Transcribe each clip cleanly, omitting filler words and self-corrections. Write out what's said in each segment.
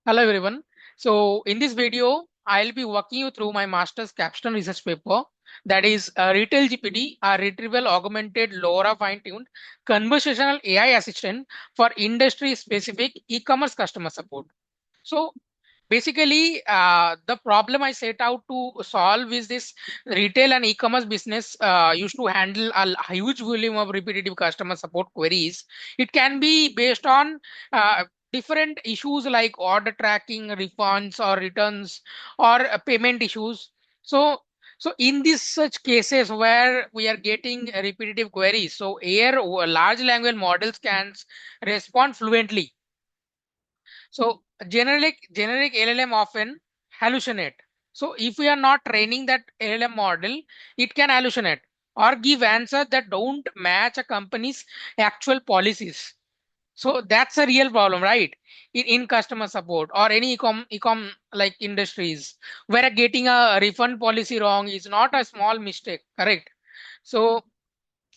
Hello everyone. So in this video, I'll be walking you through my master's capstone research paper that is RetailGPT, a retrieval augmented LoRA fine-tuned conversational AI assistant for industry-specific e-commerce customer support. So basically, the problem I set out to solve is this retail and e-commerce business used to handle a huge volume of repetitive customer support queries. It can be based on different issues like order tracking, refunds or returns or payment issues. So so in these such cases where we are getting repetitive queries, so here large language models can respond fluently. So generic LLM often hallucinate. So if we are not training that LLM model, it can hallucinate or give answers that don't match a company's actual policies. So that's a real problem, right? In customer support or any ecom like industries where getting a refund policy wrong is not a small mistake, correct? So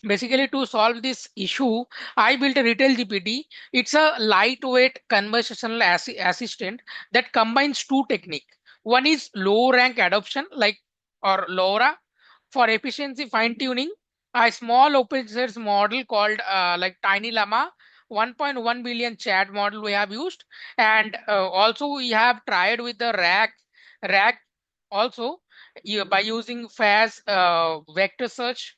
basically, to solve this issue, I built a Retail GPT. It's a lightweight conversational assistant that combines two techniques. One is low rank adoption, like or LoRA, for efficiency fine tuning. A small open source model called like Tiny Llama 1.1 billion chat model we have used, and also we have tried with the RAG also by using FAISS vector search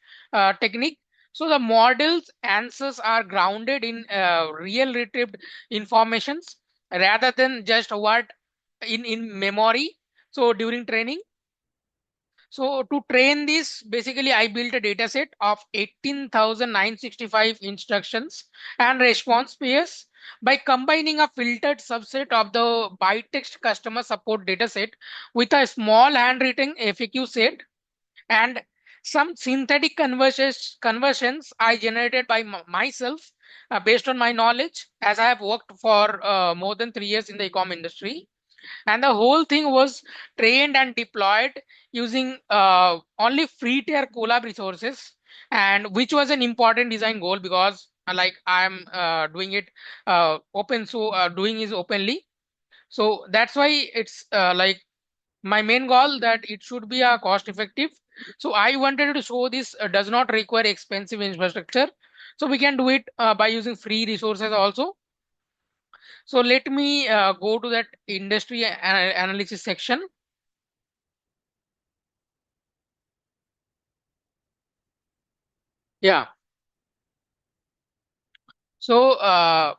technique. So the model's answers are grounded in real retrieved informations rather than just what in memory. So during training, so to train this, basically I built a data set of 18,965 instructions and response pairs by combining a filtered subset of the bytext customer support dataset with a small handwritten FAQ set and some synthetic conversions I generated by myself based on my knowledge as I have worked for more than 3 years in the e-com industry, and the whole thing was trained and deployed using only free tier Colab resources, and which was an important design goal because like I'm doing it open, so doing is openly, so that's why it's like my main goal that it should be a cost effective. So I wanted to show this does not require expensive infrastructure, so we can do it by using free resources also. So let me go to that industry analysis section. Yeah. So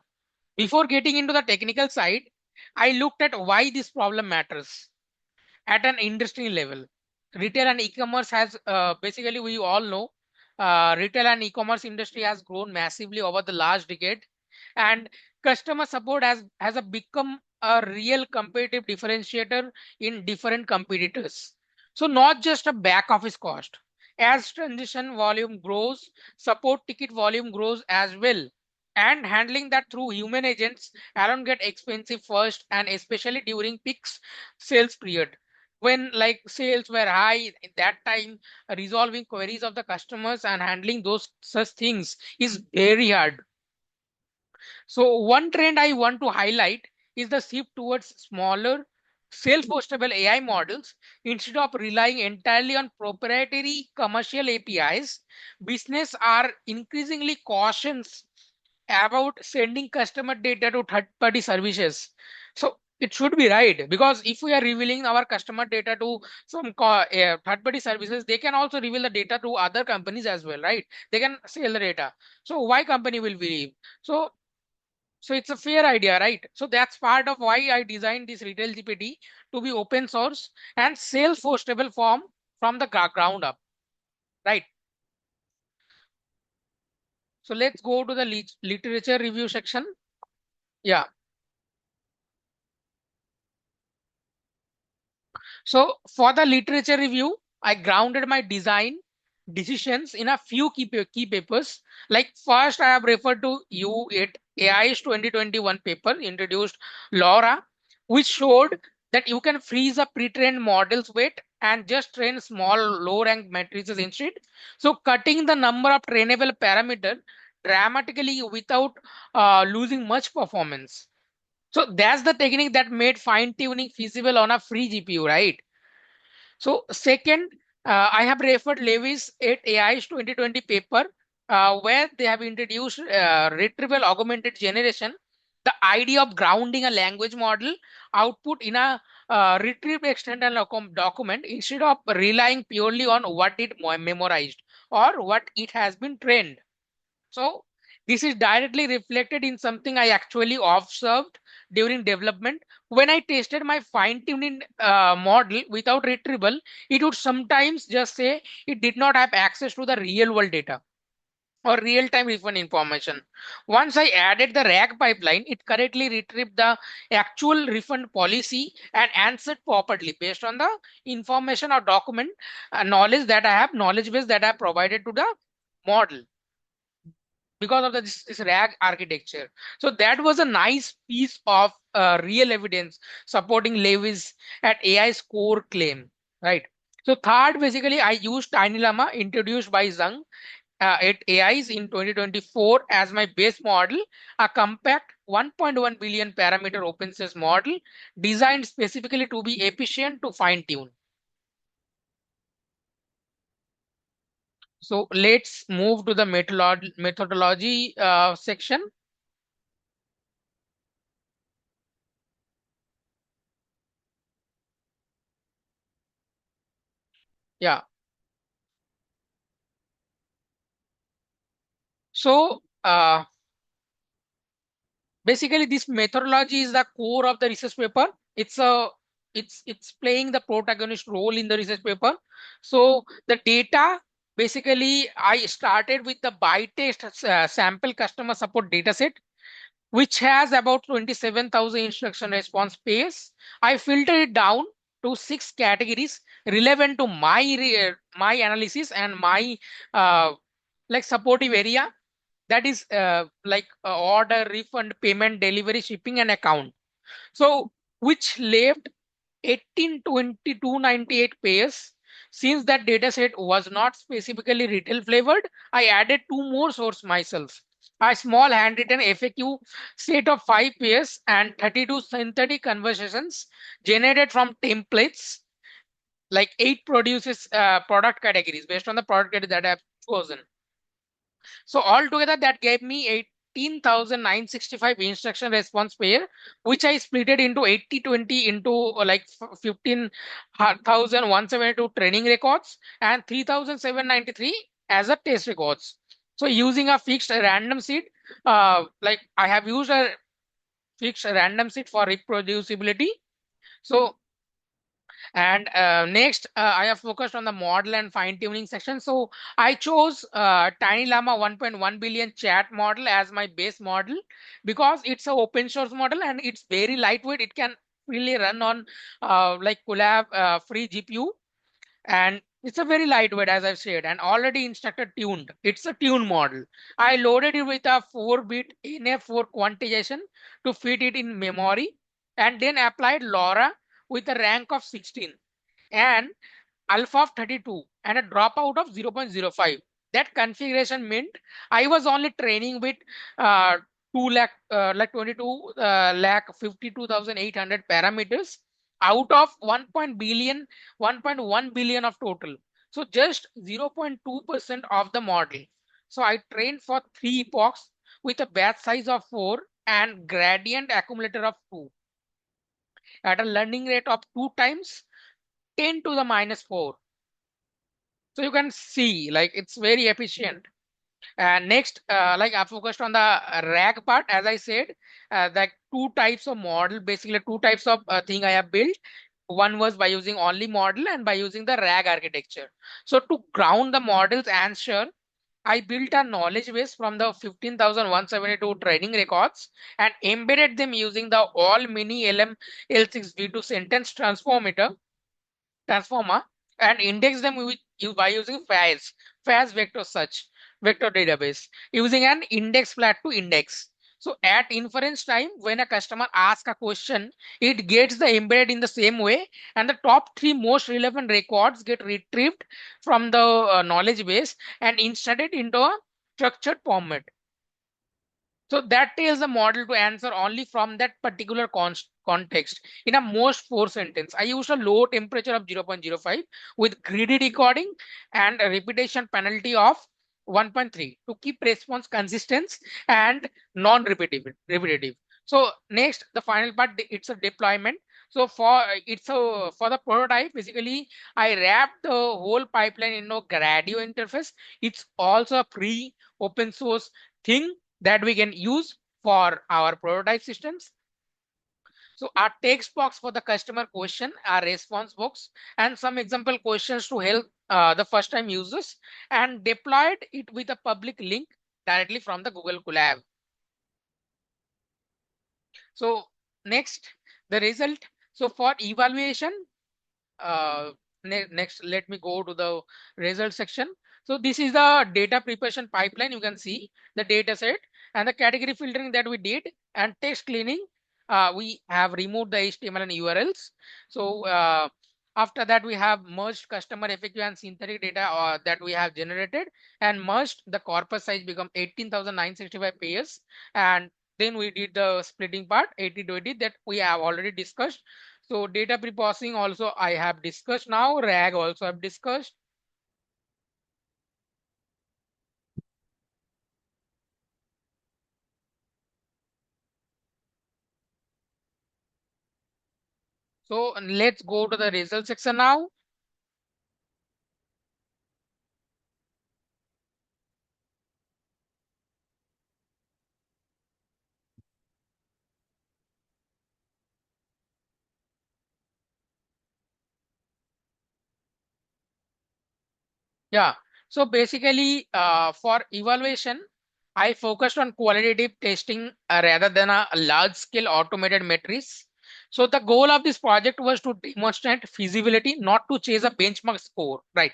before getting into the technical side, I looked at why this problem matters at an industry level. Retail and e-commerce has basically we all know retail and e-commerce industry has grown massively over the last decade, and customer support has a become a real competitive differentiator in different competitors. So not just a back office cost. As transition volume grows, support ticket volume grows as well. And handling that through human agents alone get expensive first, and especially during peaks sales period when like sales were high at that time, resolving queries of the customers and handling those such things is very hard. So one trend I want to highlight is the shift towards smaller self-hostable AI models. Instead of relying entirely on proprietary commercial APIs, business are increasingly cautious about sending customer data to third-party services. So it should be right, because if we are revealing our customer data to some third-party services, they can also reveal the data to other companies as well, right? They can sell the data. So why company will believe? So so it's a fair idea, right? So that's part of why I designed this retail GPT to be open source and self-hostable form from the ground up, right? So let's go to the literature review section. Yeah. So for the literature review, I grounded my design decisions in a few key papers. Like first, I have referred to you it AI's 2021 paper introduced LoRA, which showed that you can freeze a pre-trained model's weight and just train small low-rank matrices instead. So cutting the number of trainable parameter dramatically without losing much performance. So that's the technique that made fine tuning feasible on a free GPU, right? So second, I have referred Levis 8 AI's 2020 paper where they have introduced retrieval augmented generation, the idea of grounding a language model output in a retrieved external document instead of relying purely on what it memorized or what it has been trained. So this is directly reflected in something I actually observed during development. When I tested my fine-tuning model without retrieval, it would sometimes just say it did not have access to the real-world data or real-time refund information. Once I added the RAG pipeline, it correctly retrieved the actual refund policy and answered properly based on the information or document knowledge that I have, knowledge base that I have provided to the model because of this RAG architecture. So that was a nice piece of real evidence supporting Levis at AI's core claim, right? So third, basically, I used Tiny Llama introduced by Zhang at AIs in 2024 as my base model, a compact 1.1 billion parameter open source model designed specifically to be efficient to fine tune. So let's move to the methodology section. Yeah. So basically this methodology is the core of the research paper. It's playing the protagonist role in the research paper. So the data, basically I started with the by test sample customer support dataset, which has about 27,000 instruction response pairs. I filtered it down to 6 categories relevant to my analysis and my like supportive area, that is order, refund, payment, delivery, shipping, and account. So which left 182298 pairs. Since that dataset was not specifically retail flavored, I added two more source myself. A small handwritten FAQ set of 5 pairs and 32 synthetic conversations generated from templates, like 8 produces product categories based on the product category that I've chosen. So altogether that gave me 18,965 instruction response pair, which I split it into 80/20 into 15,172 training records and 3,793 as a test records. So using a fixed random seed, like I have used a fixed random seed for reproducibility. So and next, I have focused on the model and fine tuning section. So I chose Tiny Llama 1.1 billion chat model as my base model because it's an open source model and it's very lightweight. It can really run on like Colab free GPU, and it's a very lightweight, as I've said, and already instructor tuned. It's a tune model. I loaded it with a 4-bit NF4 quantization to fit it in memory, and then applied LoRA with a rank of 16 and alpha of 32 and a dropout of 0.05. That configuration meant I was only training with uh, 2 lakh, like 22 lakh 52,800 parameters out of 1.1 billion of total. So just 0.2% of the model. So I trained for 3 epochs with a batch size of 4 and gradient accumulator of 2 at a learning rate of 2 times 10 to the minus 4. So you can see like it's very efficient. And next, like I focused on the RAG part, as I said, like 2 types of model, basically 2 types of thing I have built. One was by using only model and by using the RAG architecture. So to ground the model's answer, I built a knowledge base from the 15,172 training records and embedded them using the all mini LM L6V2 sentence transformer and index them by using FAISS vector search vector database using an index flat to index. So at inference time, when a customer asks a question, it gets the embedded in the same way, and the top 3 most relevant records get retrieved from the knowledge base and inserted into a structured format. So that tells the model to answer only from that particular context. In a most four sentence, I used a low temperature of 0.05 with greedy decoding and a repetition penalty of 1.3 to keep response consistent and non-repetitive. So next, the final part, it's a deployment. So for the prototype, basically, I wrapped the whole pipeline in a Gradio interface. It's also a free open source thing that we can use for our prototype systems. So our text box for the customer question, our response box, and some example questions to help the first time users, and deployed it with a public link directly from the Google Colab. So next, the result. So for evaluation, uh, next, let me go to the result section. So this is the data preparation pipeline. You can see the data set and the category filtering that we did, and text cleaning. We have removed the HTML and URLs. So after that, we have merged customer effective and synthetic data that we have generated, and merged the corpus size become 18,965 pages. And then we did the splitting part 80 to 80 that we have already discussed. So data pre-processing also I have discussed now. RAG also I've discussed. So let's go to the result section now. Yeah. So basically, for evaluation, I focused on qualitative testing rather than a large scale automated metrics. So the goal of this project was to demonstrate feasibility, not to chase a benchmark score, right?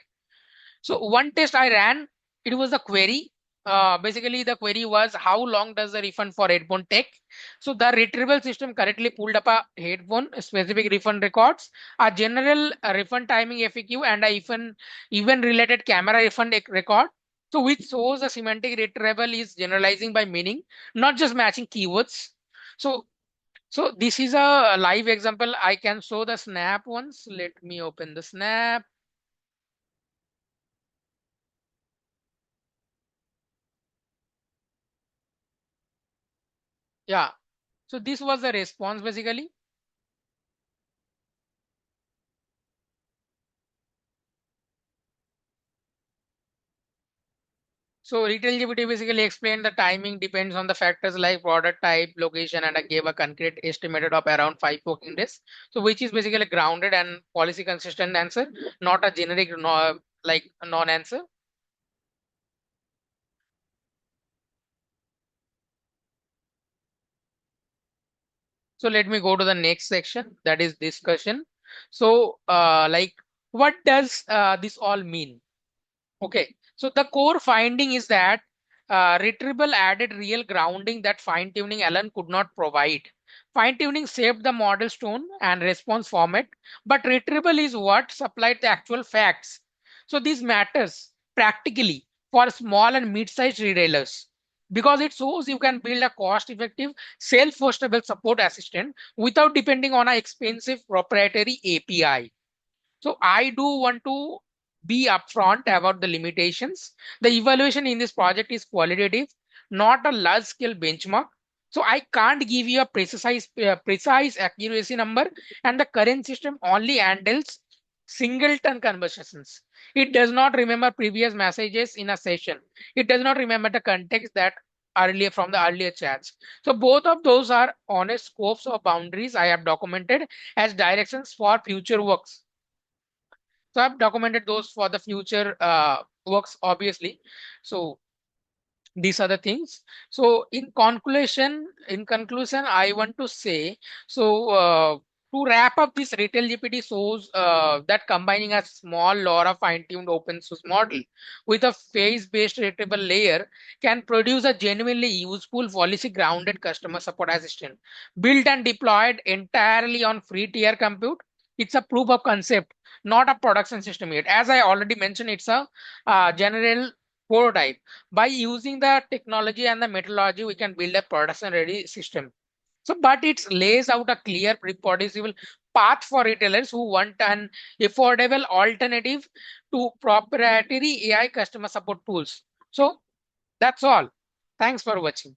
So one test I ran, it was a query. Basically, the query was how long does the refund for headphone take? So the retrieval system correctly pulled up a headphone specific refund records, a general refund timing FAQ, and a even related camera refund record. So which shows the semantic retrieval is generalizing by meaning, not just matching keywords. So so this is a live example. I can show the snap once. Let me open the snap. Yeah. So this was the response basically. So retail GPT basically explained the timing depends on the factors like product type, location, and I gave a concrete estimated of around 5 working days. So which is basically grounded and policy consistent answer, not a generic no, like non-answer. So let me go to the next section, that is discussion. So like what does this all mean? Okay, so the core finding is that Retrieval added real grounding that fine tuning alone could not provide. Fine tuning saved the model's tone and response format, but Retrieval is what supplied the actual facts. So this matters practically for small and mid-sized retailers because it shows you can build a cost-effective, self-hostable support assistant without depending on an expensive proprietary API. So I do want to be upfront about the limitations. The evaluation in this project is qualitative, not a large scale benchmark. So I can't give you a precise accuracy number, and the current system only handles singleton conversations. It does not remember previous messages in a session. It does not remember the context that earlier from the earlier chats. So both of those are honest scopes or boundaries I have documented as directions for future works. So I've documented those for the future works, obviously. So these are the things. So in conclusion, I want to say, so to wrap up this retail GPT shows that combining a small LoRa fine-tuned open source model with a phase-based retrieval layer can produce a genuinely useful policy grounded customer support assistant built and deployed entirely on free tier compute. It's a proof of concept, not a production system yet. As I already mentioned, it's a general prototype. By using the technology and the methodology, we can build a production ready system. So, but it lays out a clear, reproducible path for retailers who want an affordable alternative to proprietary AI customer support tools. So, that's all. Thanks for watching.